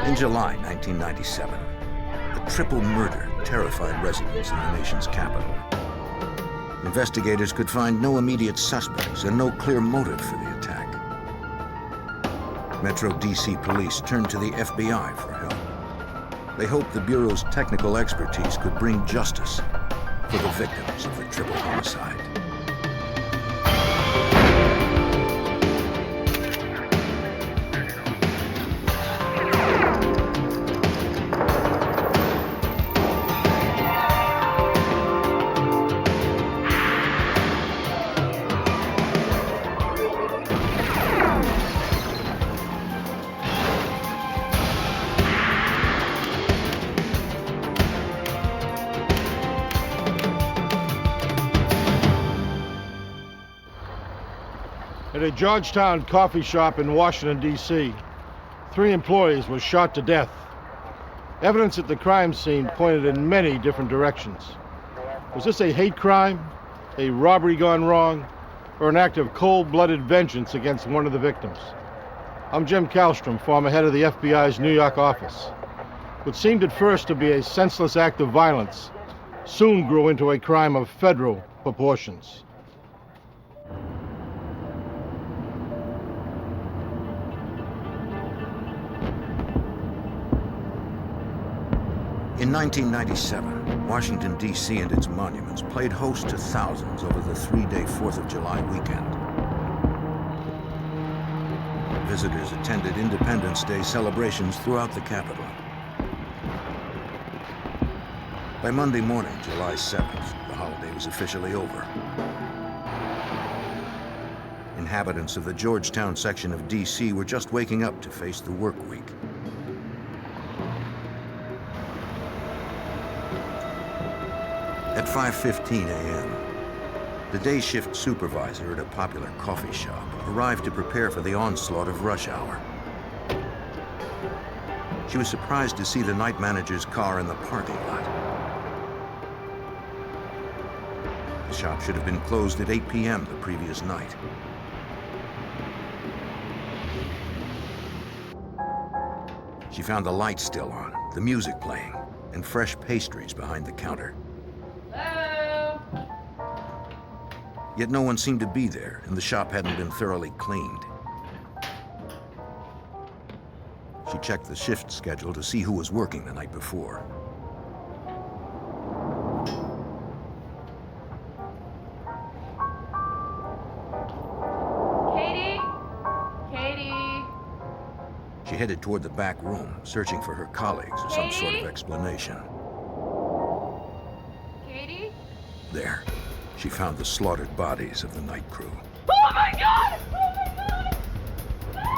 In July 1997, a triple murder terrified residents in the nation's capital. Investigators could find no immediate suspects and no clear motive for the attack. Metro DC police turned to the FBI for help. They hoped the Bureau's technical expertise could bring justice for the victims of the triple homicide. At a Georgetown coffee shop in Washington, D.C., 3 employees were shot to death. Evidence at the crime scene pointed in many different directions. Was this a hate crime, a robbery gone wrong, or an act of cold-blooded vengeance against one of the victims? I'm Jim Kallstrom, former head of the FBI's New York office. What seemed at first to be a senseless act of violence soon grew into a crime of federal proportions. In 1997, Washington, D.C. and its monuments played host to thousands over the 3-day 4th of July weekend. Visitors attended Independence Day celebrations throughout the capital. By Monday morning, July 7th, the holiday was officially over. Inhabitants of the Georgetown section of D.C. were just waking up to face the work week. At 5:15 a.m., the day shift supervisor at a popular coffee shop arrived to prepare for the onslaught of rush hour. She was surprised to see the night manager's car in the parking lot. The shop should have been closed at 8 p.m. the previous night. She found the lights still on, the music playing, and fresh pastries behind the counter. Yet no one seemed to be there, and the shop hadn't been thoroughly cleaned. She checked the shift schedule to see who was working the night before. Katie? Katie? She headed toward the back room, searching for her colleagues or some sort of explanation. Katie? There, she found the slaughtered bodies of the night crew. Oh my God! Oh my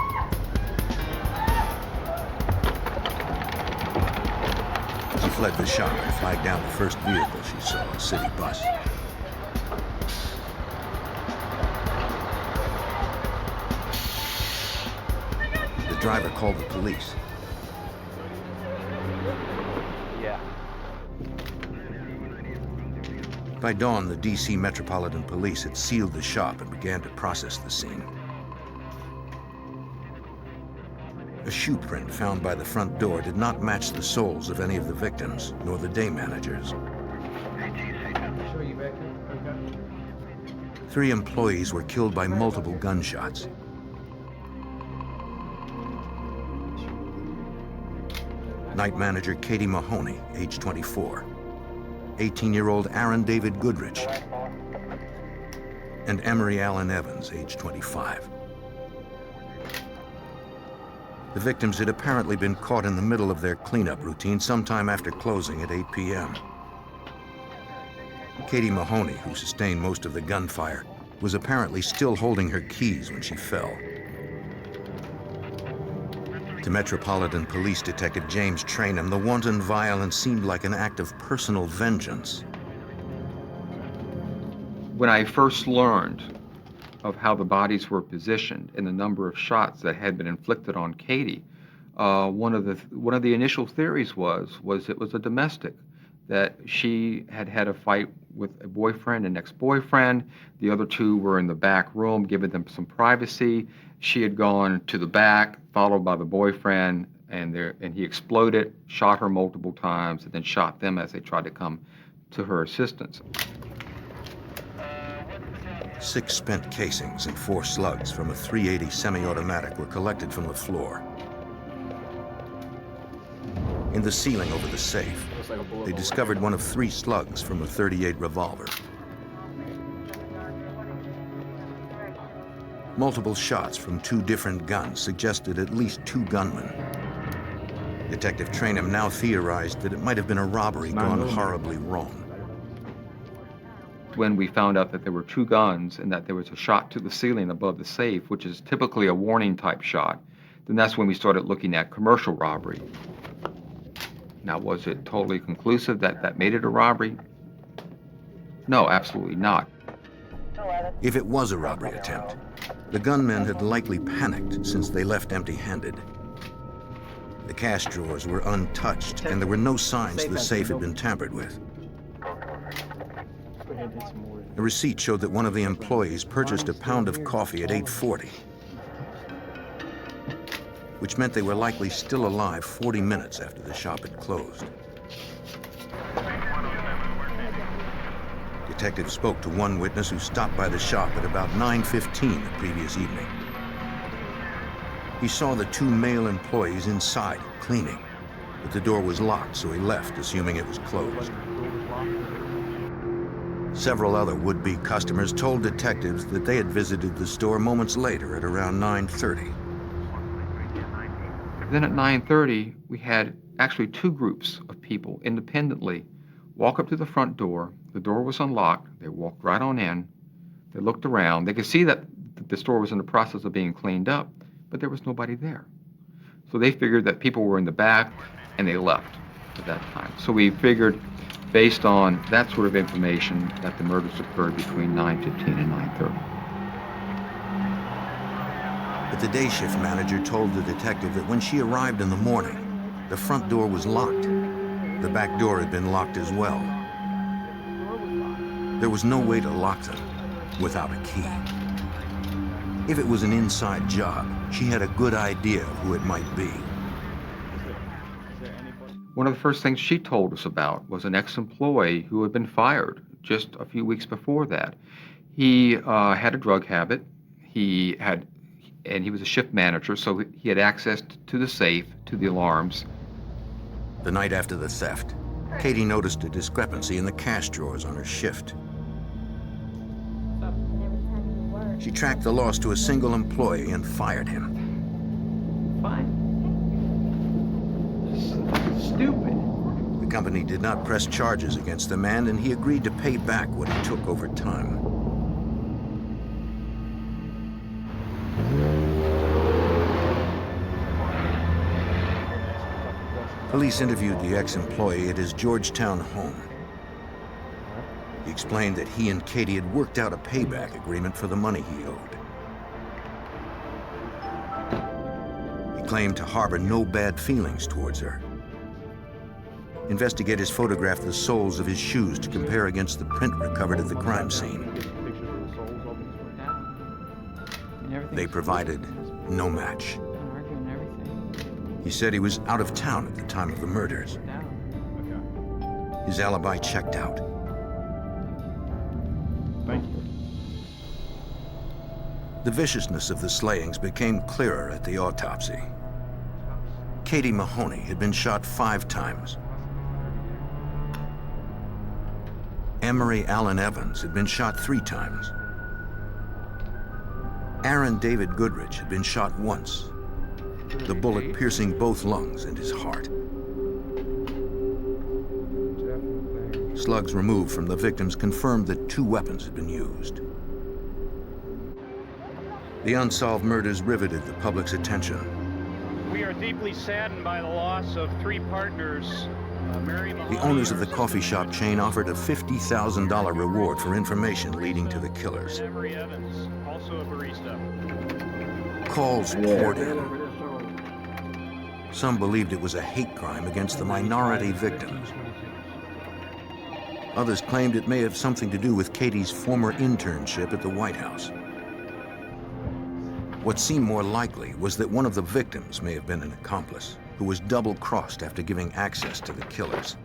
God! She fled the shop and flagged down the first vehicle she saw, a city bus. The driver called the police. Yeah. By dawn, the D.C. Metropolitan Police had sealed the shop and began to process the scene. A shoe print found by the front door did not match the soles of any of the victims, nor the day managers. Show you back there? Okay. 3 employees were killed by multiple gunshots. Night manager Katie Mahoney, age 24. 18-year-old Aaron David Goodrich, and Emery Allen Evans, age 25. The victims had apparently been caught in the middle of their cleanup routine sometime after closing at 8 p.m. Katie Mahoney, who sustained most of the gunfire, was apparently still holding her keys when she fell. To Metropolitan Police Detective James Trainham, the wanton violence seemed like an act of personal vengeance. When I first learned of how the bodies were positioned and the number of shots that had been inflicted on Katie, one of the initial theories was it was a domestic, that she had had a fight with a boyfriend and ex-boyfriend. The other 2 were in the back room, giving them some privacy. She had gone to the back, followed by the boyfriend, and he exploded, shot her multiple times, and then shot them as they tried to come to her assistance. 6 spent casings and 4 slugs from a .380 semi-automatic were collected from the floor. In the ceiling over the safe, they discovered one of 3 slugs from a .38 revolver. Multiple shots from 2 different guns suggested at least 2 gunmen. Detective Trainham now theorized that it might have been a robbery gone horribly wrong. When we found out that there were 2 guns and that there was a shot to the ceiling above the safe, which is typically a warning type shot, then that's when we started looking at commercial robbery. Now, was it totally conclusive that that made it a robbery? No, absolutely not. If it was a robbery attempt, the gunmen had likely panicked since they left empty-handed. The cash drawers were untouched, and there were no signs the safe had been tampered with. A receipt showed that one of the employees purchased a pound of coffee at 8:40, which meant they were likely still alive 40 minutes after the shop had closed. Detectives spoke to one witness who stopped by the shop at about 9:15 the previous evening. He saw the 2 male employees inside cleaning, but the door was locked, so he left, assuming it was closed. Several other would-be customers told detectives that they had visited the store moments later at around 9:30. Then at 9:30, we had actually 2 groups of people independently walk up to the front door. The door was unlocked. They walked right on in. They looked around. They could see that the store was in the process of being cleaned up, but there was nobody there. So they figured that people were in the back, and they left at that time. So we figured, based on that sort of information, that the murders occurred between 9:15 and 9:30. But the day shift manager told the detective that when she arrived in the morning, the front door was locked. The back door had been locked as well. There was no way to lock them without a key. If it was an inside job, she had a good idea of who it might be. One of the first things she told us about was an ex-employee who had been fired just a few weeks before that. He had a drug habit. And he was a shift manager, so he had access to the safe, to the alarms. The night after the theft, Katie noticed a discrepancy in the cash drawers on her shift. She tracked the loss to a single employee and fired him. Fine. Stupid. The company did not press charges against the man, and he agreed to pay back what he took over time. Police interviewed the ex-employee at his Georgetown home. He explained that he and Katie had worked out a payback agreement for the money he owed. He claimed to harbor no bad feelings towards her. Investigators photographed the soles of his shoes to compare against the print recovered at the crime scene. They provided no match. He said he was out of town at the time of the murders. His alibi checked out. Thank you. The viciousness of the slayings became clearer at the autopsy. Katie Mahoney had been shot 5 times. Emery Allen Evans had been shot 3 times. Aaron David Goodrich had been shot once, the bullet piercing both lungs and his heart. Slugs removed from the victims confirmed that 2 weapons had been used. The unsolved murders riveted the public's attention. We are deeply saddened by the loss of 3 partners. The owners of the coffee shop chain offered a $50,000 reward for information leading to the killers. Emery Evans, also a barista. Calls poured in. Some believed it was a hate crime against the minority victims. Others claimed it may have something to do with Katie's former internship at the White House. What seemed more likely was that one of the victims may have been an accomplice. who was double-crossed after giving access to the killers.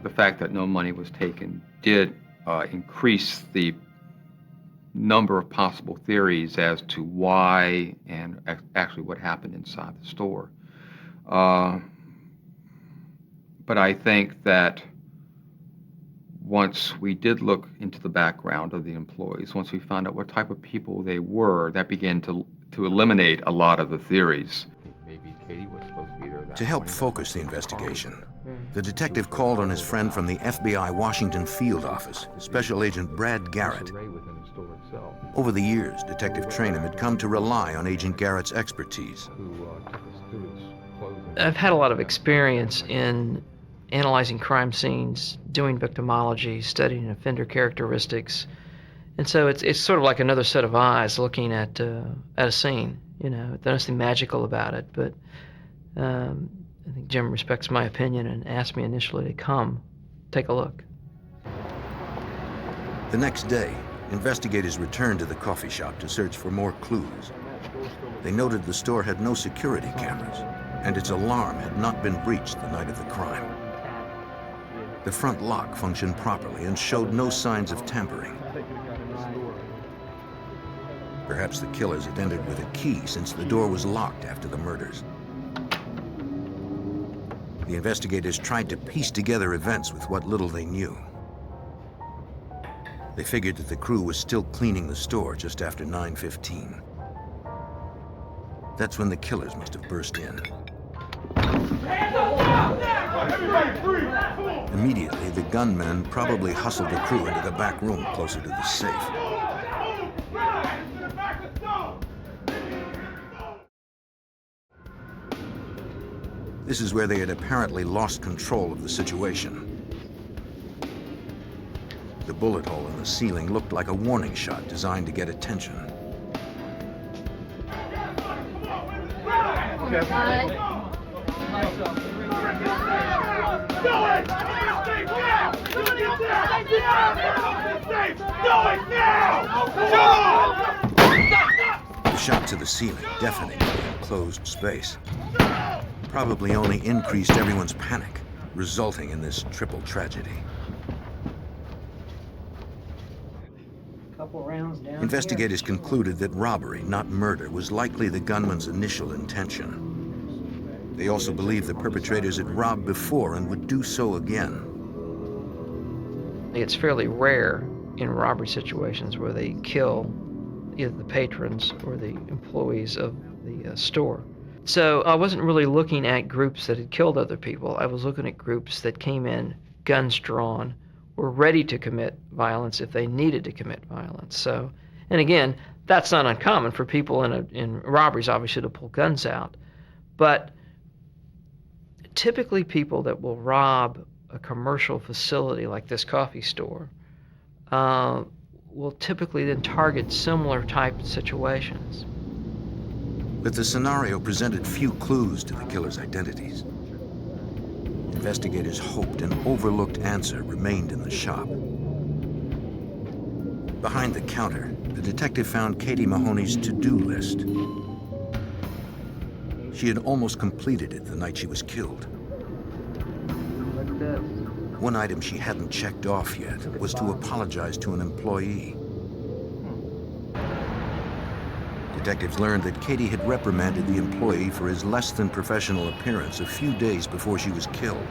The fact that no money was taken did increase the number of possible theories as to why and actually what happened inside the store. But I think that once we did look into the background of the employees, once we found out what type of people they were, that began to eliminate a lot of the theories. Maybe Katie was supposed to be there. To help focus the investigation, the detective called on his friend from the FBI Washington field office, Special Agent Brad Garrett. Over the years, Detective Trainum had come to rely on Agent Garrett's expertise. I've had a lot of experience in analyzing crime scenes, doing victimology, studying offender characteristics, and so it's sort of like another set of eyes looking at a scene. You know, there's nothing magical about it, but I think Jim respects my opinion and asked me initially to come take a look. The next day, investigators returned to the coffee shop to search for more clues. They noted the store had no security cameras, and its alarm had not been breached the night of the crime. The front lock functioned properly and showed no signs of tampering. Perhaps the killers had entered with a key since the door was locked after the murders. The investigators tried to piece together events with what little they knew. They figured that the crew was still cleaning the store just after 9:15. That's when the killers must have burst in. Immediately, the gunmen probably hustled the crew into the back room closer to the safe. This is where they had apparently lost control of the situation. The bullet hole in the ceiling looked like a warning shot designed to get attention. The shot to the ceiling, deafening in the enclosed space, probably only increased everyone's panic, resulting in this triple tragedy. Investigators concluded that robbery, not murder, was likely the gunman's initial intention. They also believed the perpetrators had robbed before and would do so again. It's fairly rare in robbery situations where they kill either the patrons or the employees of the store. So I wasn't really looking at groups that had killed other people. I was looking at groups that came in, guns drawn, were ready to commit violence if they needed to commit violence. So, and again, that's not uncommon for people in robberies, obviously, to pull guns out. But typically people that will rob a commercial facility like this coffee store will typically then target similar type situations. But the scenario presented few clues to the killers' identities. Investigators hoped an overlooked answer remained in the shop. Behind the counter, the detective found Katie Mahoney's to-do list. She had almost completed it the night she was killed. One item she hadn't checked off yet was to apologize to an employee. Detectives learned that Katie had reprimanded the employee for his less than professional appearance a few days before she was killed.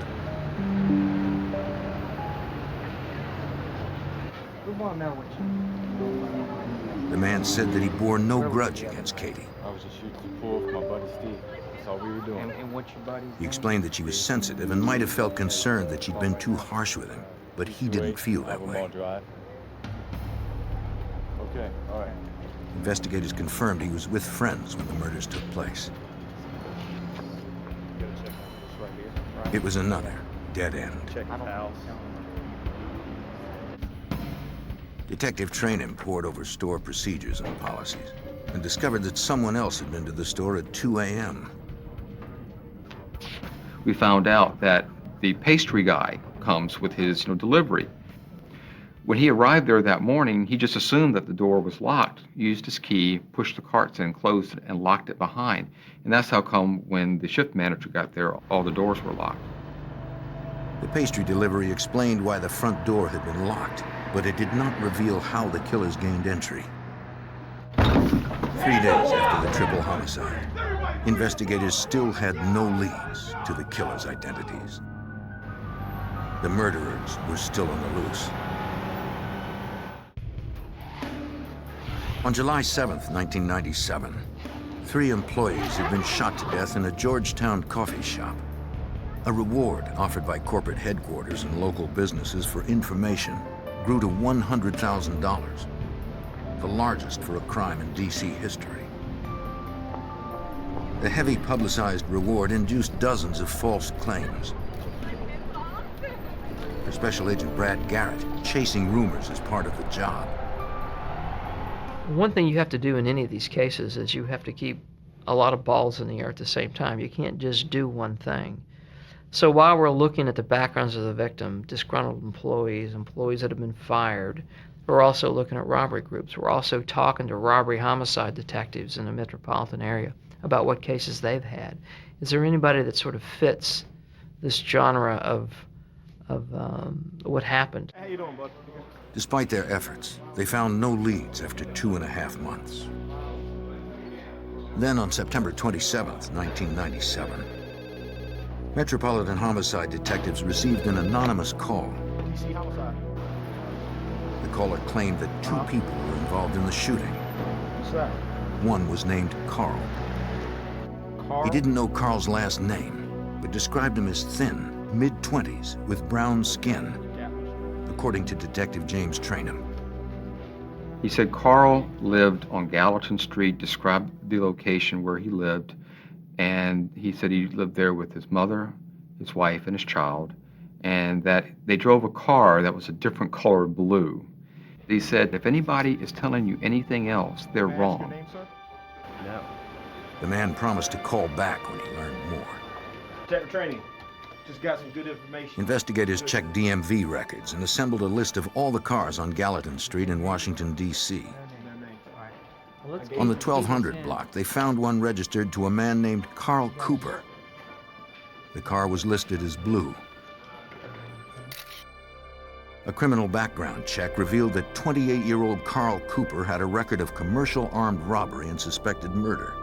The man said that he bore no grudge against Katie. I was just shooting the pool with my buddy Steve. That's all we were doing. And what's your buddy's He explained that she was sensitive and might have felt concerned that she'd been too harsh with him, but he didn't feel that way. Okay, all right. Investigators confirmed he was with friends when the murders took place. It was another dead end. Check the house. Detective Trainum pored over store procedures and policies and discovered that someone else had been to the store at 2 a.m. We found out that the pastry guy comes with his delivery. When he arrived there that morning, he just assumed that the door was locked, used his key, pushed the carts in, closed it, and locked it behind. And that's how come when the shift manager got there, all the doors were locked. The pastry delivery explained why the front door had been locked, but it did not reveal how the killers gained entry. 3 days after the triple homicide, investigators still had no leads to the killers' identities. The murderers were still on the loose. On July 7th, 1997, 3 employees had been shot to death in a Georgetown coffee shop. A reward offered by corporate headquarters and local businesses for information grew to $100,000, the largest for a crime in D.C. history. The heavy publicized reward induced dozens of false claims. For Special Agent Brad Garrett, chasing rumors is part of the job. One thing you have to do in any of these cases is you have to keep a lot of balls in the air at the same time. You can't just do one thing. So while we're looking at the backgrounds of the victim, disgruntled employees, employees that have been fired, we're also looking at robbery groups. We're also talking to robbery homicide detectives in the metropolitan area about what cases they've had. Is there anybody that sort of fits this genre of what happened? How you doing, bud? Despite their efforts, they found no leads after 2.5 months. Then on September 27th, 1997, Metropolitan Homicide detectives received an anonymous call. DC homicide. The caller claimed that 2 people were involved in the shooting. What's that? One was named Carl. Carl? He didn't know Carl's last name, but described him as thin, mid-20s, with brown skin, according to Detective James Trainham. He said Carl lived on Gallatin Street, described the location where he lived, and he said he lived there with his mother, his wife, and his child, and that they drove a car that was a different color blue. He said, if anybody is telling you anything else, they're wrong. Your name, sir? No. The man promised to call back when he learned more. Detective Training. Just got some good information. Investigators checked DMV records and assembled a list of all the cars on Gallatin Street in Washington, D.C. On the 1200 block, they found one registered to a man named Carl Cooper. The car was listed as blue. A criminal background check revealed that 28-year-old Carl Cooper had a record of commercial armed robbery and suspected murder.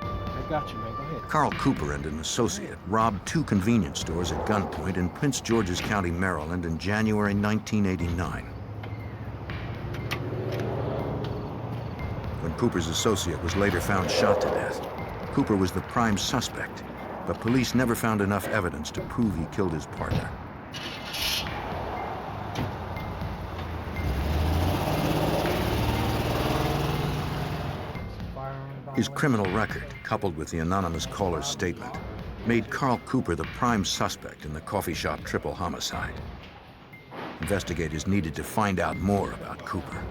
I got you, man. Go ahead. Carl Cooper and an associate robbed 2 convenience stores at gunpoint in Prince George's County, Maryland in January 1989. When Cooper's associate was later found shot to death, Cooper was the prime suspect, but police never found enough evidence to prove he killed his partner. His criminal record, coupled with the anonymous caller's statement, made Carl Cooper the prime suspect in the coffee shop triple homicide. Investigators needed to find out more about Cooper.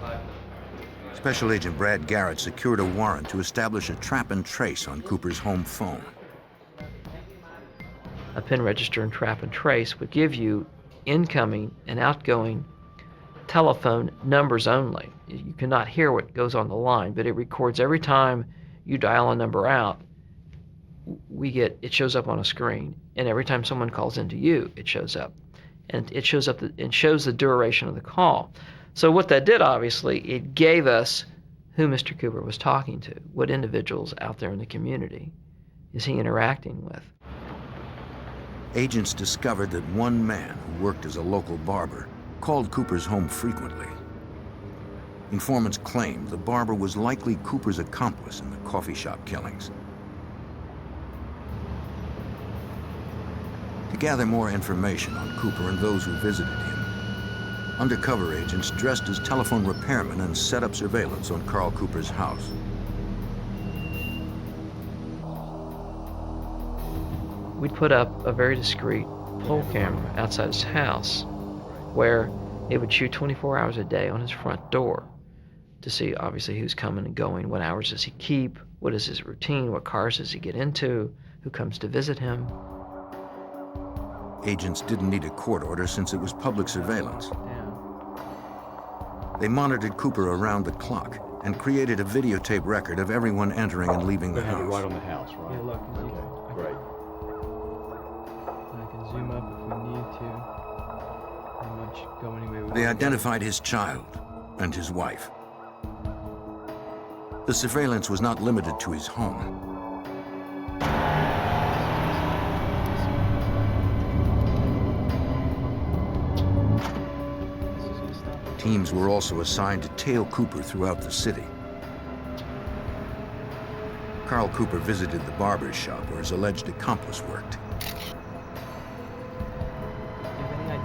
Special Agent Brad Garrett secured a warrant to establish a trap and trace on Cooper's home phone. A pin register and trap and trace would give you incoming and outgoing telephone numbers only. You cannot hear what goes on the line, but it records every time you dial a number out, it shows up on a screen, and every time someone calls into you, it shows up. And it shows up, it shows the duration of the call. So what that did, obviously, it gave us who Mr. Cooper was talking to, what individuals out there in the community is he interacting with. Agents discovered that one man who worked as a local barber called Cooper's home frequently. Informants claimed the barber was likely Cooper's accomplice in the coffee shop killings. To gather more information on Cooper and those who visited him, undercover agents dressed as telephone repairmen and set up surveillance on Carl Cooper's house. We'd put up a very discreet pole camera outside his house where it would shoot 24 hours a day on his front door to see, obviously, who's coming and going, what hours does he keep, what is his routine, what cars does he get into, who comes to visit him. Agents didn't need a court order since it was public surveillance. They monitored Cooper around the clock and created a videotape record of everyone entering and leaving the They have it right house. on the house, right? Yeah, look. Okay, great. I can zoom up if we need to. Pretty much go any way we They want. identified his child and his wife. The surveillance was not limited to his home. Teams were also assigned to tail Cooper throughout the city. Carl Cooper visited the barber's shop where his alleged accomplice worked.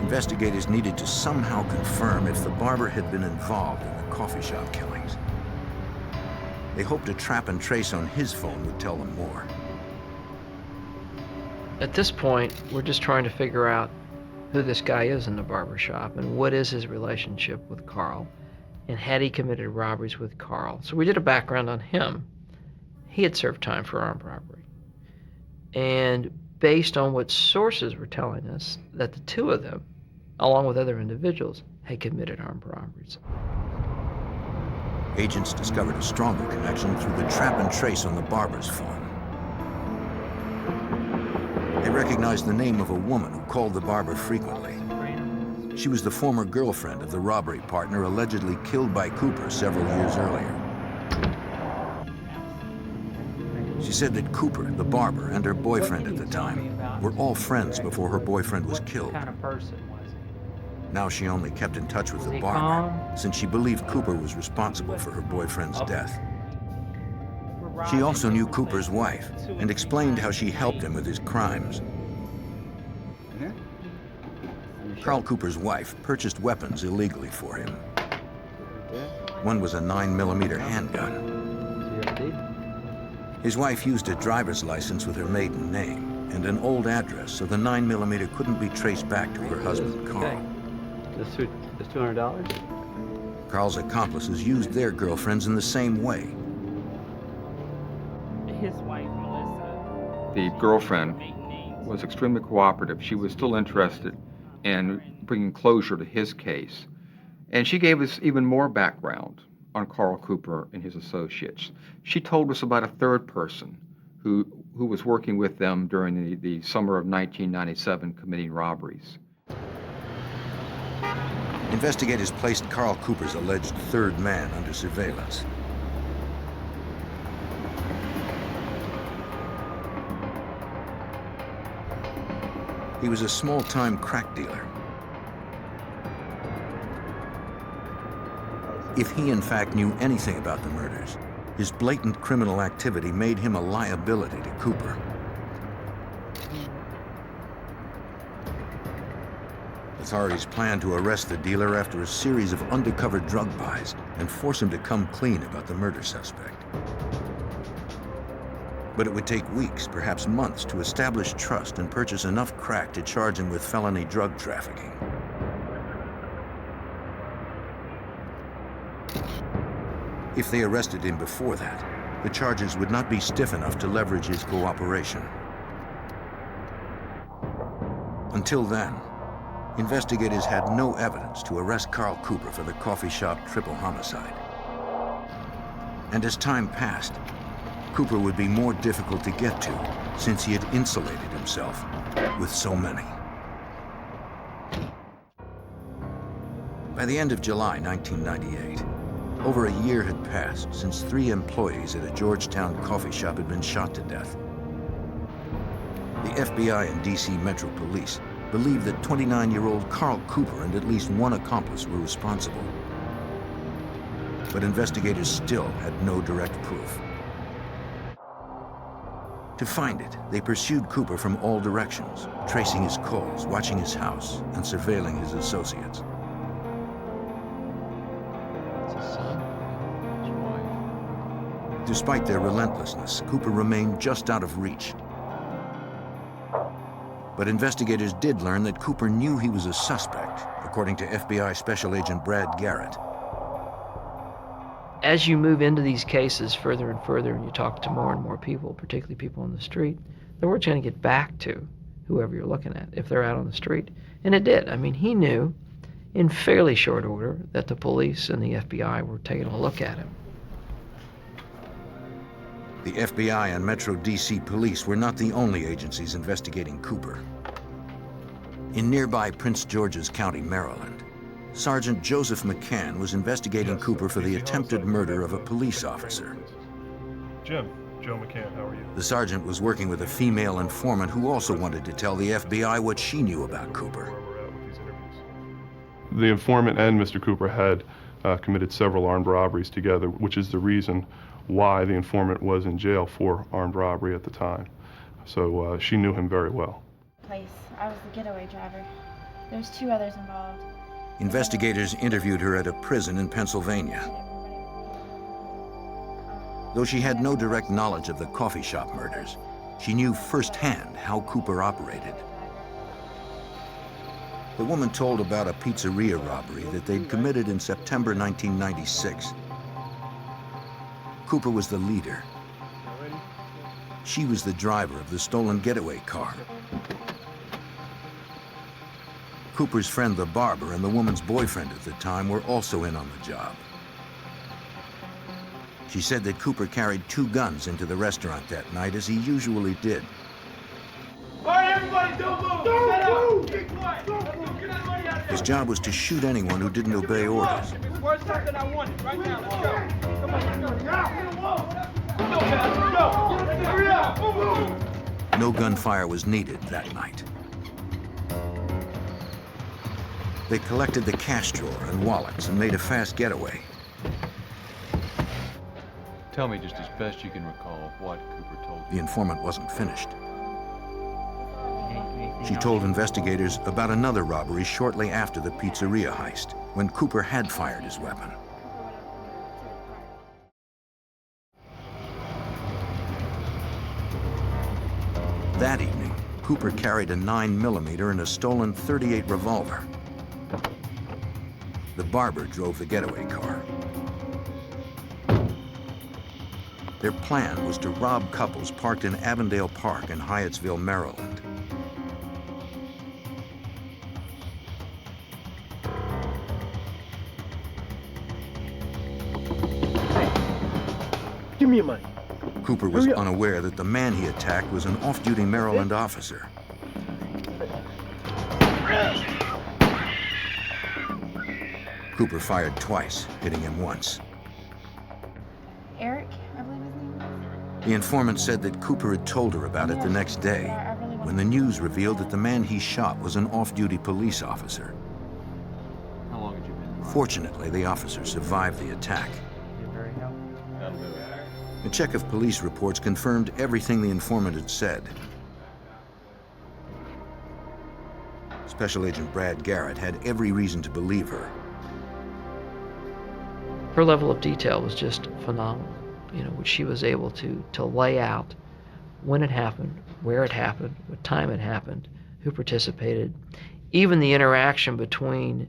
Investigators needed to somehow confirm if the barber had been involved in the coffee shop killings. They hoped a trap and trace on his phone would tell them more. At this point, we're just trying to figure out who this guy is in the barber shop and what is his relationship with Carl, and had he committed robberies with Carl. So we did a background on him. He had served time for armed robbery. And based on what sources were telling us, that the two of them, along with other individuals, had committed armed robberies. Agents discovered a stronger connection through the trap and trace on the barber's phone. They recognized the name of a woman who called the barber frequently. She was the former girlfriend of the robbery partner allegedly killed by Cooper several years earlier. She said that Cooper, the barber, and her boyfriend at the time were all friends before her boyfriend was killed. What kind of person was he? Now she only kept in touch with Was the he barber, calm? since she believed Cooper was responsible for her boyfriend's death. She also knew Cooper's wife and explained how she helped him with his crimes. Carl Cooper's wife purchased weapons illegally for him. One was a 9mm handgun. His wife used a driver's license with her maiden name and an old address, so the 9mm couldn't be traced back to her husband, Carl. That's $200? Carl's accomplices used their girlfriends in the same way. His wife, Melissa. The girlfriend was extremely cooperative. She was still interested in bringing closure to his case. And she gave us even more background on Carl Cooper and his associates. She told us about a third person who was working with them during the summer of 1997 committing robberies. Investigators placed Carl Cooper's alleged third man under surveillance. He was a small-time crack dealer. If he in fact knew anything about the murders, his blatant criminal activity made him a liability to Cooper. Authorities planned to arrest the dealer after a series of undercover drug buys and force him to come clean about the murder suspect. But it would take weeks, perhaps months, to establish trust and purchase enough crack to charge him with felony drug trafficking. If they arrested him before that, the charges would not be stiff enough to leverage his cooperation. Until then, investigators had no evidence to arrest Carl Cooper for the coffee shop triple homicide. And as time passed, Cooper would be more difficult to get to since he had insulated himself with so many. By the end of July 1998, over a year had passed since 3 employees at a Georgetown coffee shop had been shot to death. The FBI and DC Metro Police believed that 29-year-old Carl Cooper and at least one accomplice were responsible. But investigators still had no direct proof. To find it, they pursued Cooper from all directions, tracing his calls, watching his house, and surveilling his associates. Despite their relentlessness, Cooper remained just out of reach. But investigators did learn that Cooper knew he was a suspect, according to FBI Special Agent Brad Garrett. As you move into these cases further and further, and you talk to more and more people, particularly people on the street, the word's going to get back to whoever you're looking at, if they're out on the street. And it did. I mean, he knew in fairly short order that the police and the FBI were taking a look at him. The FBI and Metro DC police were not the only agencies investigating Cooper. In nearby Prince George's County, Maryland, Sergeant Joseph McCann was investigating Cooper for the attempted murder of a police officer. Jim, Joe McCann, how are you? The sergeant was working with a female informant who also wanted to tell the FBI what she knew about Cooper. The informant and Mr. Cooper had committed several armed robberies together, which is the reason why the informant was in jail for armed robbery at the time. So she knew him very well. I was the getaway driver. There's 2 others involved. Investigators interviewed her at a prison in Pennsylvania. Though she had no direct knowledge of the coffee shop murders, she knew firsthand how Cooper operated. The woman told about a pizzeria robbery that they'd committed in September 1996. Cooper was the leader. She was the driver of the stolen getaway car. Cooper's friend, the barber, and the woman's boyfriend at the time were also in on the job. She said that Cooper carried 2 guns into the restaurant that night, as he usually did. All right, everybody, don't move! Don't move! Keep quiet! Get that money out of there! His job was to shoot anyone who didn't obey orders. Where's something I wanted? Right now, let's go! Come on, let's go! Go, guys, go! Hurry up! Move! No gunfire was needed that night. They collected the cash drawer and wallets and made a fast getaway. Tell me just as best you can recall what Cooper told you. The informant wasn't finished. She told investigators about another robbery shortly after the pizzeria heist, when Cooper had fired his weapon. That evening, Cooper carried a 9mm and a stolen .38 revolver. The barber drove the getaway car. Their plan was to rob couples parked in Avondale Park in Hyattsville, Maryland. Give me your money. Cooper was unaware that the man he attacked was an off-duty Maryland officer. Cooper fired twice, hitting him once. Eric, I believe his name was. The informant said that Cooper had told her about it the next day, when the news revealed that the man he shot was an off-duty police officer. How long had you been? Fortunately, the officer survived the attack. A check of police reports confirmed everything the informant had said. Special Agent Brad Garrett had every reason to believe her. Her level of detail was just phenomenal, which she was able to lay out when it happened, where it happened, what time it happened, who participated, even the interaction between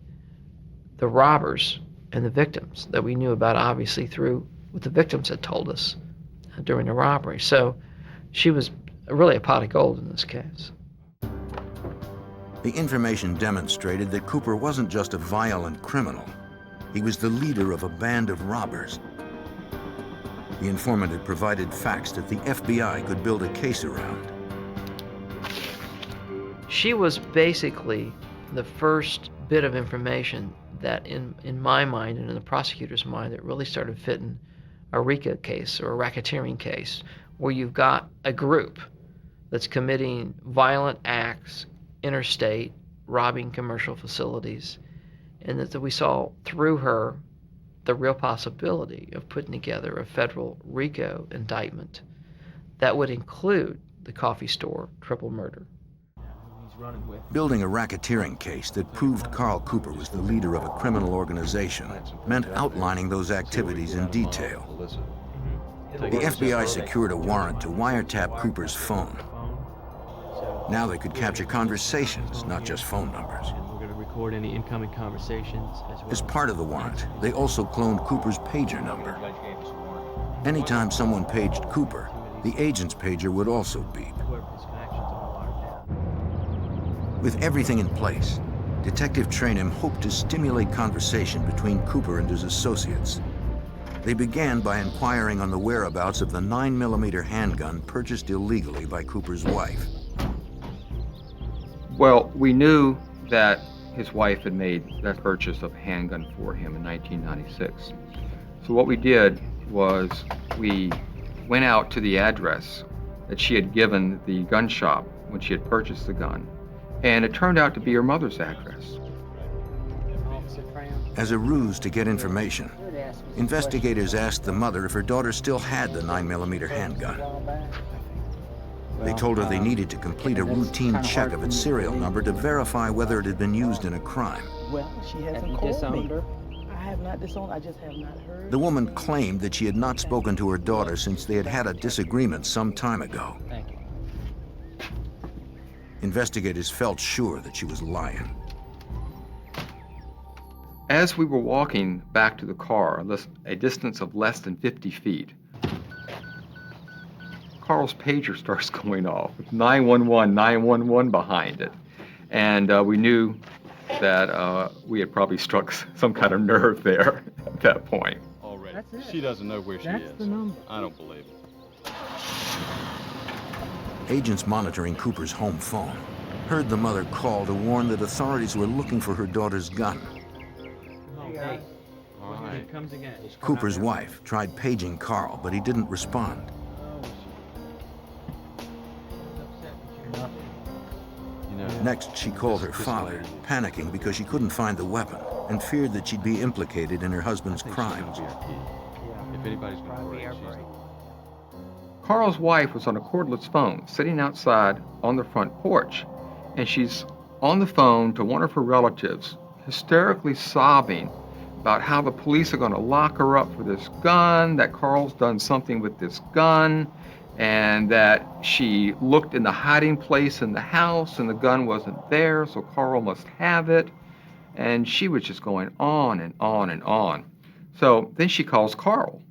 the robbers and the victims that we knew about, obviously, through what the victims had told us during the robbery. So she was really a pot of gold in this case. The information demonstrated that Cooper wasn't just a violent criminal. He was the leader of a band of robbers. The informant had provided facts that the FBI could build a case around. She was basically the first bit of information that, in my mind and in the prosecutor's mind, that really started fitting a RICO case or a racketeering case, where you've got a group that's committing violent acts interstate, robbing commercial facilities, and that we saw through her the real possibility of putting together a federal RICO indictment that would include the coffee store triple murder. Building a racketeering case that proved Carl Cooper was the leader of a criminal organization meant outlining those activities in detail. The FBI secured a warrant to wiretap Cooper's phone. Now they could capture conversations, not just phone numbers. We're going to record any incoming conversations as well. As part of the warrant, they also cloned Cooper's pager number. Anytime someone paged Cooper, the agent's pager would also beep. With everything in place, Detective Trainham hoped to stimulate conversation between Cooper and his associates. They began by inquiring on the whereabouts of the 9mm handgun purchased illegally by Cooper's wife. Well, we knew that his wife had made that purchase of a handgun for him in 1996. So what we did was we went out to the address that she had given the gun shop when she had purchased the gun, and it turned out to be her mother's address. As a ruse to get information, investigators asked the mother if her daughter still had the 9mm handgun. They told her they needed to complete a routine check of its serial number to verify whether it had been used in a crime. Well, she hasn't called me. I have not disowned, I just have not heard. The woman claimed that she had not spoken to her daughter since they had had a disagreement some time ago. Thank you. Investigators felt sure that she was lying. As we were walking back to the car, a distance of less than 50 feet, Carl's pager starts going off with 911, 911 behind it. And we knew that we had probably struck some kind of nerve there at that point. Already. She doesn't know where she is. That's the number. I don't believe it. Agents monitoring Cooper's home phone heard the mother call to warn that authorities were looking for her daughter's gun. Hey, all right. It comes again. Cooper's wife tried paging Carl, but he didn't respond. Next, she called her father, panicking because she couldn't find the weapon and feared that she'd be implicated in her husband's crimes. If anybody's gonna worry, she's... Carl's wife was on a cordless phone, sitting outside on the front porch, and she's on the phone to one of her relatives, hysterically sobbing about how the police are going to lock her up for this gun, that Carl's done something with this gun, and that she looked in the hiding place in the house and the gun wasn't there, so Carl must have it. And she was just going on and on and on. So then she calls Carl,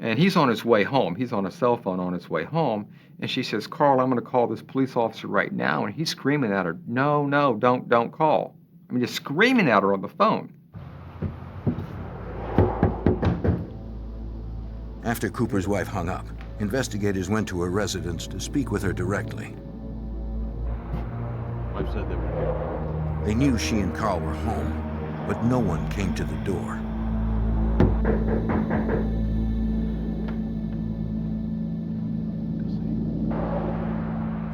and he's on his way home. He's on a cell phone on his way home, and she says, "Carl, I'm going to call this police officer right now." And he's screaming at her, "No, don't call." I mean, just screaming at her on the phone. After Cooper's wife hung up, investigators went to her residence to speak with her directly. Wife said they were here. They knew she and Carl were home, but no one came to the door.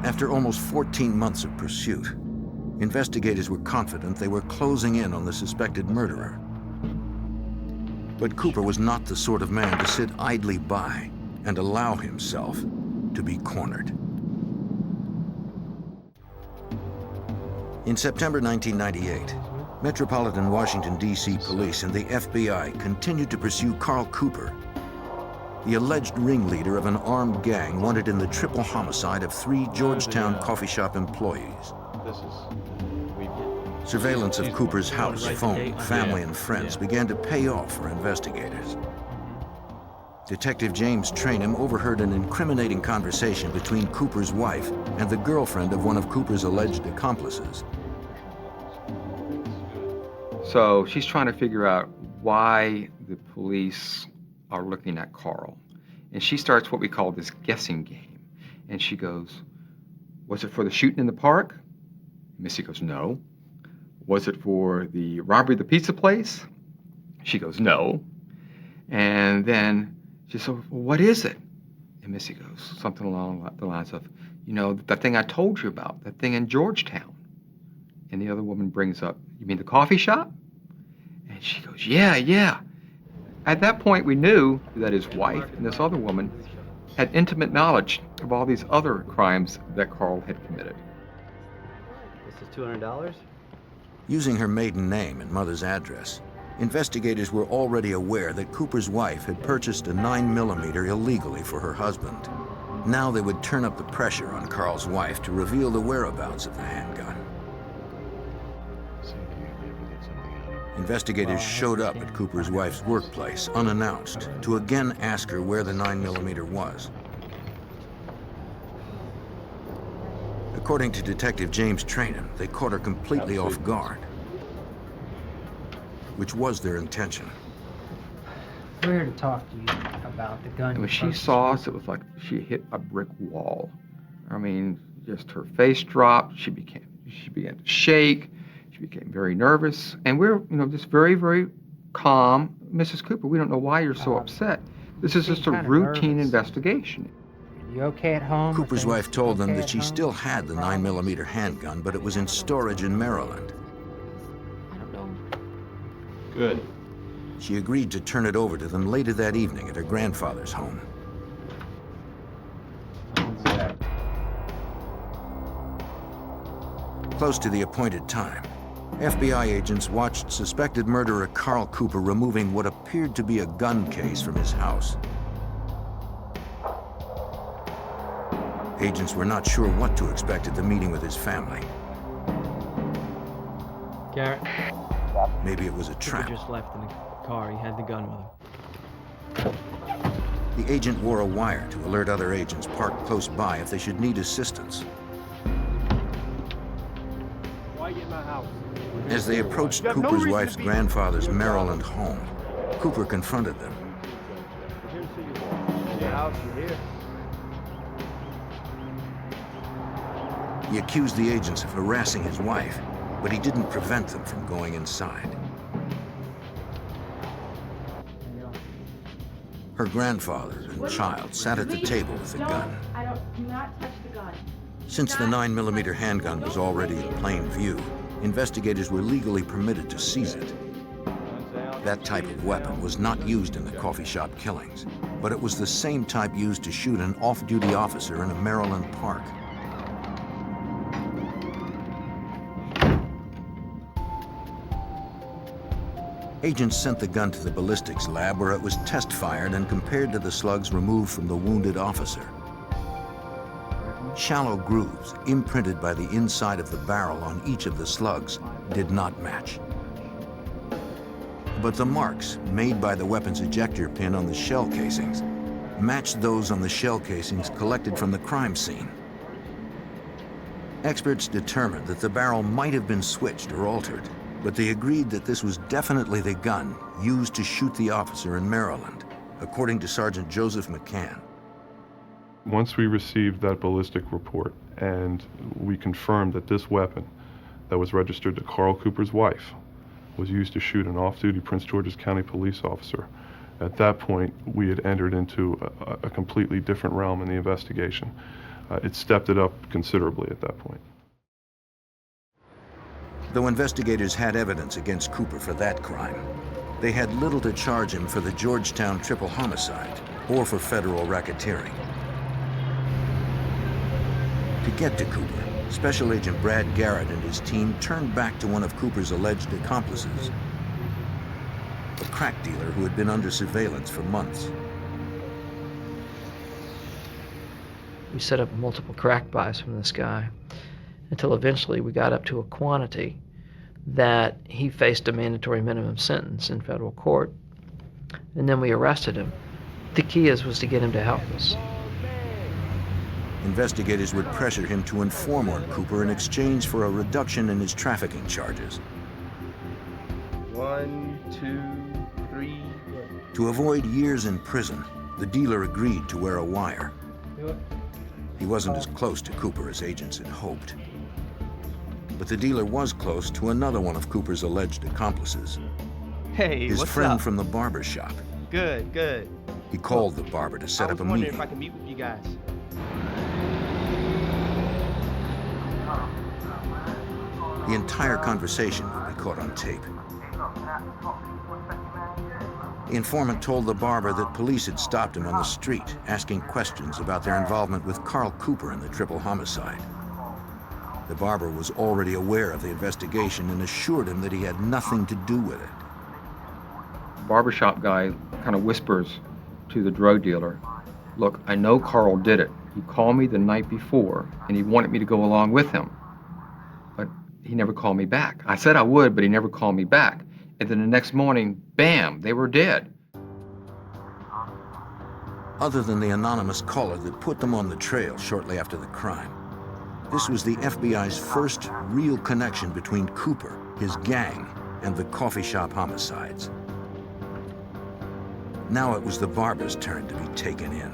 After almost 14 months of pursuit, investigators were confident they were closing in on the suspected murderer. But Cooper was not the sort of man to sit idly by and allow himself to be cornered. In September 1998, Metropolitan Washington, D.C. police and the FBI continued to pursue Carl Cooper, the alleged ringleader of an armed gang wanted in the triple homicide of 3 Georgetown coffee shop employees. Surveillance of Cooper's house, phone, family, and friends began to pay off for investigators. Detective James Trainham overheard an incriminating conversation between Cooper's wife and the girlfriend of one of Cooper's alleged accomplices. So she's trying to figure out why the police are looking at Carl. And she starts what we call this guessing game. And she goes, "Was it for the shooting in the park?" Missy goes, "No." "Was it for the robbery of the pizza place?" She goes, "No." And then she says, "Well, what is it?" And Missy goes something along the lines of, "You know, that thing I told you about, that thing in Georgetown." And the other woman brings up, "You mean the coffee shop?" And she goes, Yeah. At that point, we knew that his wife and this other woman had intimate knowledge of all these other crimes that Carl had committed. This is $200? Using her maiden name and mother's address, investigators were already aware that Cooper's wife had purchased a 9mm illegally for her husband. Now they would turn up the pressure on Carl's wife to reveal the whereabouts of the handgun. Investigators showed up at Cooper's wife's workplace unannounced to again ask her where the 9mm was. According to Detective James Trainham, they caught her completely off guard. which was their intention. We're here to talk to you about the gun. And when she saw us, it was like she hit a brick wall. I mean, just her face dropped. She began to shake. She became very nervous. And we're, just very, very calm. Mrs. Cooper, we don't know why you're so upset. This is just a routine investigation. You okay at home? Cooper's wife told them that she still had the 9mm handgun, but it was in storage in Maryland. I don't know. Good. She agreed to turn it over to them later that evening at her grandfather's home. Close to the appointed time, FBI agents watched suspected murderer Carl Cooper removing what appeared to be a gun case from his house. Agents were not sure what to expect at the meeting with his family. Garrett. Maybe it was a Cooper trap. just left in the car. He had the gun with him. The agent wore a wire to alert other agents parked close by if they should need assistance. Why you in my house? As they approached You have no Cooper's reason to wife's be- grandfather's Maryland home, Cooper confronted them. Your house, you here? He accused the agents of harassing his wife, but he didn't prevent them from going inside. Her grandfather and child sat at the table with the gun. Do not touch the gun. Since the 9mm handgun was already in plain view, investigators were legally permitted to seize it. That type of weapon was not used in the coffee shop killings, but it was the same type used to shoot an off-duty officer in a Maryland park. Agents sent the gun to the ballistics lab where it was test-fired and compared to the slugs removed from the wounded officer. Shallow grooves imprinted by the inside of the barrel on each of the slugs did not match. But the marks made by the weapon's ejector pin on the shell casings matched those on the shell casings collected from the crime scene. Experts determined that the barrel might have been switched or altered, but they agreed that this was definitely the gun used to shoot the officer in Maryland, according to Sergeant Joseph McCann. Once we received that ballistic report and we confirmed that this weapon that was registered to Carl Cooper's wife was used to shoot an off-duty Prince George's County police officer, at that point we had entered into a completely different realm in the investigation. It stepped it up considerably at that point. Though investigators had evidence against Cooper for that crime, they had little to charge him for the Georgetown triple homicide or for federal racketeering. To get to Cooper, Special Agent Brad Garrett and his team turned back to one of Cooper's alleged accomplices, a crack dealer who had been under surveillance for months. We set up multiple crack buys from this guy until eventually we got up to a quantity that he faced a mandatory minimum sentence in federal court, and then we arrested him. The key was to get him to help us. Investigators would pressure him to inform on Cooper in exchange for a reduction in his trafficking charges. 1, 2, 3. To avoid years in prison, the dealer agreed to wear a wire. He wasn't as close to Cooper as agents had hoped. But the dealer was close to another one of Cooper's alleged accomplices. Hey, his what's friend up? from the barber shop. Good, good. He called the barber to set up a I was meeting. wondering if I could meet with you guys. The entire conversation would be caught on tape. The informant told the barber that police had stopped him on the street, asking questions about their involvement with Carl Cooper in the triple homicide. The barber was already aware of the investigation and assured him that he had nothing to do with it. The barbershop guy kind of whispers to the drug dealer, "Look, I know Carl did it. He called me the night before and he wanted me to go along with him. But he never called me back. I said I would, but he never called me back. And then the next morning, bam, they were dead." Other than the anonymous caller that put them on the trail shortly after the crime, this was the FBI's first real connection between Cooper, his gang, and the coffee shop homicides. Now it was the barber's turn to be taken in.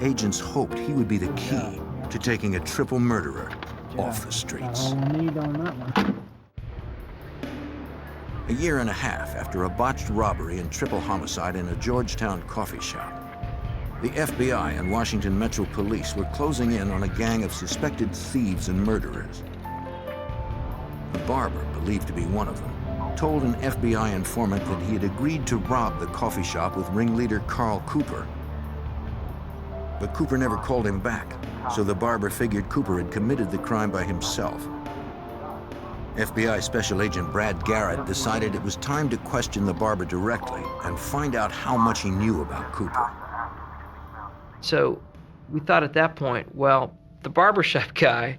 Agents hoped he would be the key to taking a triple murderer off the streets. A year and a half after a botched robbery and triple homicide in a Georgetown coffee shop, the FBI and Washington Metro Police were closing in on a gang of suspected thieves and murderers. The barber, believed to be one of them, told an FBI informant that he had agreed to rob the coffee shop with ringleader Carl Cooper. But Cooper never called him back, so the barber figured Cooper had committed the crime by himself. FBI Special Agent Brad Garrett decided it was time to question the barber directly and find out how much he knew about Cooper. So we thought at that point, well, the barbershop guy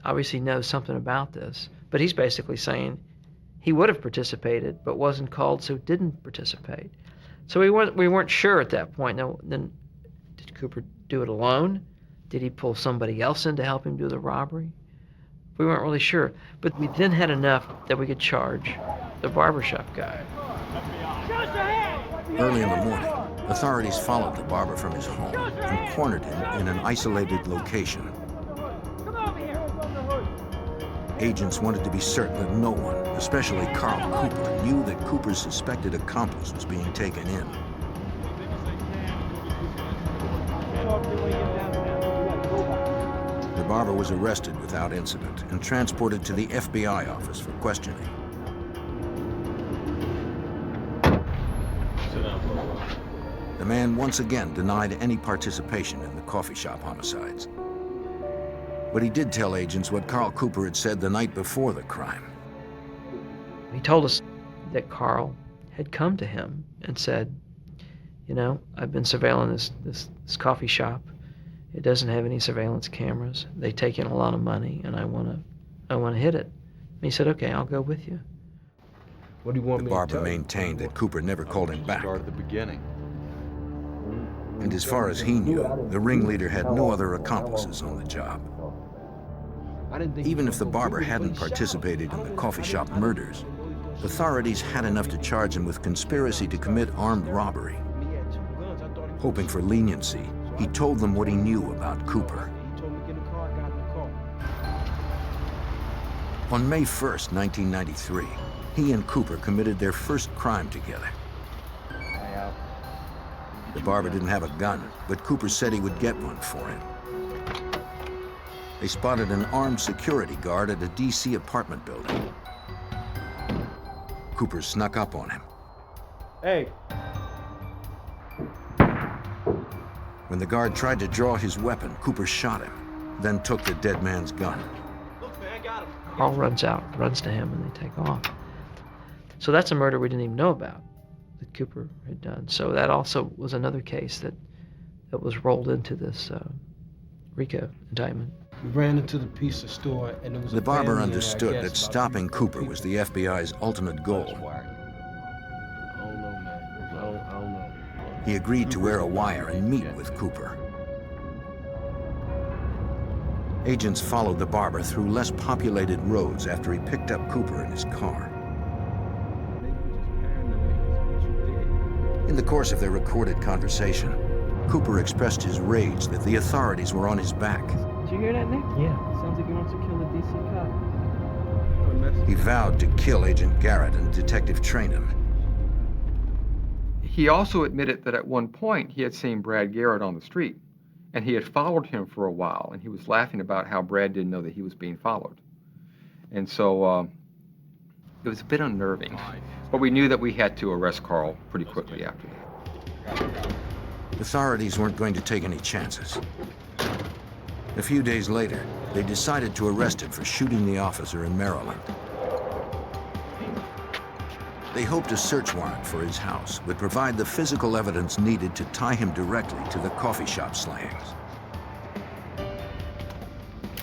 obviously knows something about this, but he's basically saying he would have participated but wasn't called, so didn't participate. So we weren't sure at that point. Now, then, did Cooper do it alone? Did he pull somebody else in to help him do the robbery? We weren't really sure, but we then had enough that we could charge the barbershop guy. Early in the morning, authorities followed the barber from his home and cornered him in an isolated location. Agents wanted to be certain that no one, especially Carl Cooper, knew that Cooper's suspected accomplice was being taken in. The barber was arrested without incident and transported to the FBI office for questioning. The man once again denied any participation in the coffee shop homicides. But he did tell agents what Carl Cooper had said the night before the crime. He told us that Carl had come to him and said, you know, I've been surveilling this coffee shop. It doesn't have any surveillance cameras. They take in a lot of money, and I want to hit it. And he said, okay, I'll go with you. What do you want the me barber to tell maintained that Cooper never called him back. Start at the beginning. And as far as he knew, the ringleader had no other accomplices on the job. Even if the barber hadn't participated in the coffee shop murders, authorities had enough to charge him with conspiracy to commit armed robbery. Hoping for leniency, he told them what he knew about Cooper. On May 1st, 1993, he and Cooper committed their first crime together. The barber didn't have a gun, but Cooper said he would get one for him. They spotted an armed security guard at a DC apartment building. Cooper snuck up on him. Hey. When the guard tried to draw his weapon, Cooper shot him, then took the dead man's gun. Look, man, I got him. Carl runs out, runs to him, and they take off. So that's a murder we didn't even know about that Cooper had done. So that also was another case that was rolled into this RICO indictment. We ran into the pizza store, and it was The barber understood that stopping Cooper was the FBI's ultimate goal. I don't know, man. I don't know. He agreed to wear a wire and meet with Cooper. Agents followed the barber through less populated roads after he picked up Cooper in his car. In the course of their recorded conversation, Cooper expressed his rage that the authorities were on his back. Did you hear that, Nick? Yeah. Sounds like he wants to kill the DC cop. He vowed to kill Agent Garrett and Detective Trainham. He also admitted that at one point he had seen Brad Garrett on the street, and he had followed him for a while, and he was laughing about how Brad didn't know that he was being followed. And so it was a bit unnerving, but we knew that we had to arrest Carl pretty quickly after that. Authorities weren't going to take any chances. A few days later, they decided to arrest him for shooting the officer in Maryland. They hoped a search warrant for his house would provide the physical evidence needed to tie him directly to the coffee shop slayings.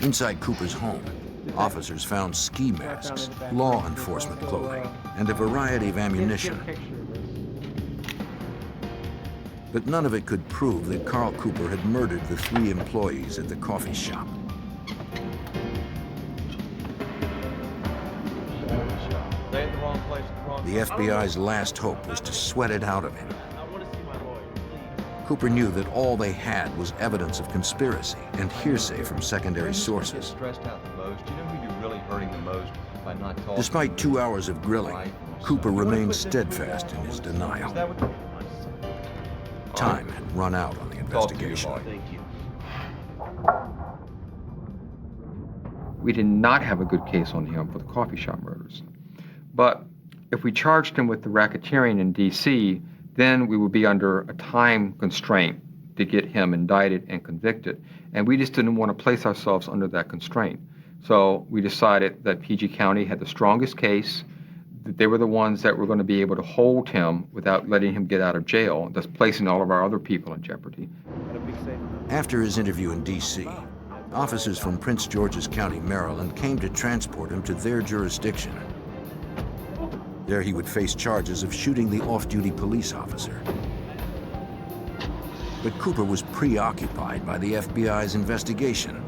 Inside Cooper's home, officers found ski masks, law enforcement clothing, and a variety of ammunition. But none of it could prove that Carl Cooper had murdered the 3 employees at the coffee shop. The FBI's last hope was to sweat it out of him. Cooper knew that all they had was evidence of conspiracy and hearsay from secondary sources. Stressed out the most. You know who you're really hurting the most by not talking. Despite 2 hours of grilling, Cooper remained steadfast in his denial. Time had run out on the investigation. We did not have a good case on him for the coffee shop murders. But if we charged him with the racketeering in D.C., then we would be under a time constraint to get him indicted and convicted. And we just didn't want to place ourselves under that constraint. So we decided that PG County had the strongest case, that they were the ones that were going to be able to hold him without letting him get out of jail, thus placing all of our other people in jeopardy. After his interview in D.C., officers from Prince George's County, Maryland, came to transport him to their jurisdiction. There he would face charges of shooting the off-duty police officer. But Cooper was preoccupied by the FBI's investigation.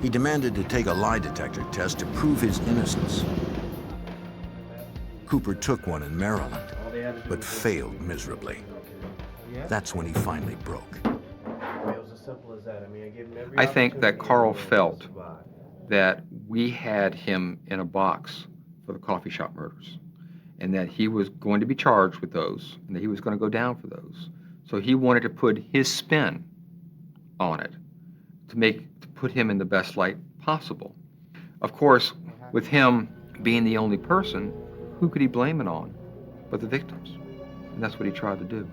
He demanded to take a lie detector test to prove his innocence. Cooper took one in Maryland, but failed miserably. That's when he finally broke. I think that Carl felt that we had him in a box for the coffee shop murders, and that he was going to be charged with those, and that he was going to go down for those. So he wanted to put his spin on it to put him in the best light possible. Of course, with him being the only person, who could he blame it on but the victims? And that's what he tried to do.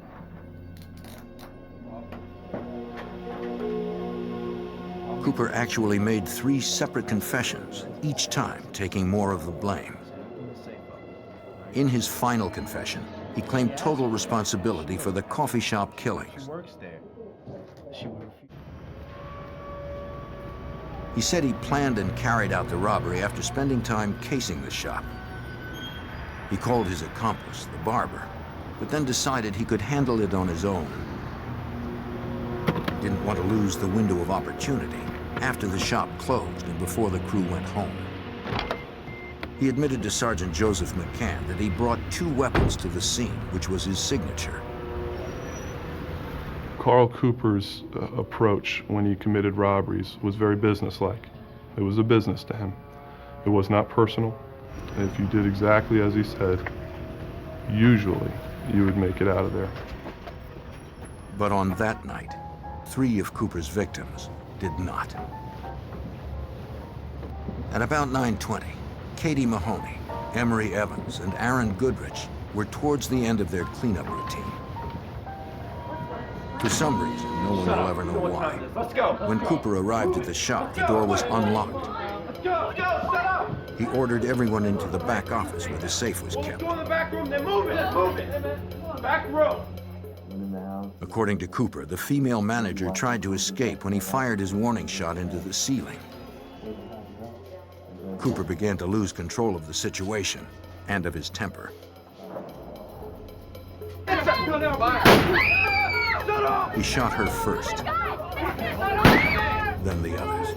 Cooper actually made 3 separate confessions, each time taking more of the blame. In his final confession, he claimed total responsibility for the coffee shop killings. He said he planned and carried out the robbery after spending time casing the shop. He called his accomplice, the barber, but then decided he could handle it on his own. He didn't want to lose the window of opportunity after the shop closed and before the crew went home. He admitted to Sergeant Joseph McCann that he brought 2 weapons to the scene, which was his signature. Carl Cooper's approach when he committed robberies was very businesslike. It was a business to him. It was not personal. If you did exactly as he said, usually you would make it out of there. But on that night, 3 of Cooper's victims did not. At about 9:20, Katie Mahoney, Emery Evans, and Aaron Goodrich were towards the end of their cleanup routine. For some reason, no one will ever know why. When Cooper arrived at the shop, the door was unlocked. He ordered everyone into the back office where the safe was kept. Go in the back room, then move it. Back room. According to Cooper, the female manager tried to escape when he fired his warning shot into the ceiling. Cooper began to lose control of the situation and of his temper. He shot her first, then the others.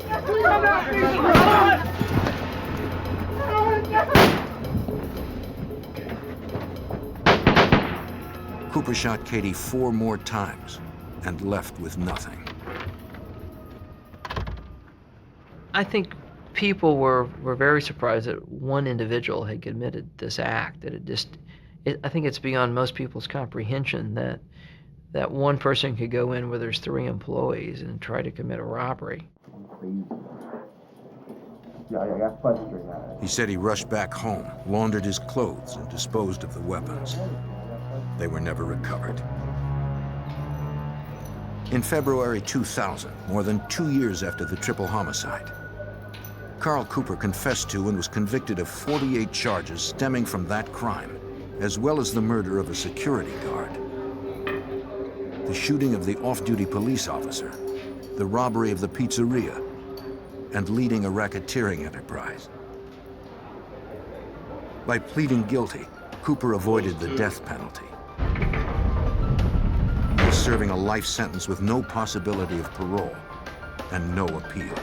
Cooper shot Katie 4 more times and left with nothing. I think people were very surprised that one individual had committed this act. That I think it's beyond most people's comprehension that one person could go in where there's 3 employees and try to commit a robbery. He said he rushed back home, laundered his clothes, and disposed of the weapons. They were never recovered. In February 2000, more than 2 years after the triple homicide, Carl Cooper confessed to and was convicted of 48 charges stemming from that crime, as well as the murder of a security guard, the shooting of the off-duty police officer, the robbery of the pizzeria, and leading a racketeering enterprise. By pleading guilty, Cooper avoided the death penalty. He is serving a life sentence with no possibility of parole and no appeal.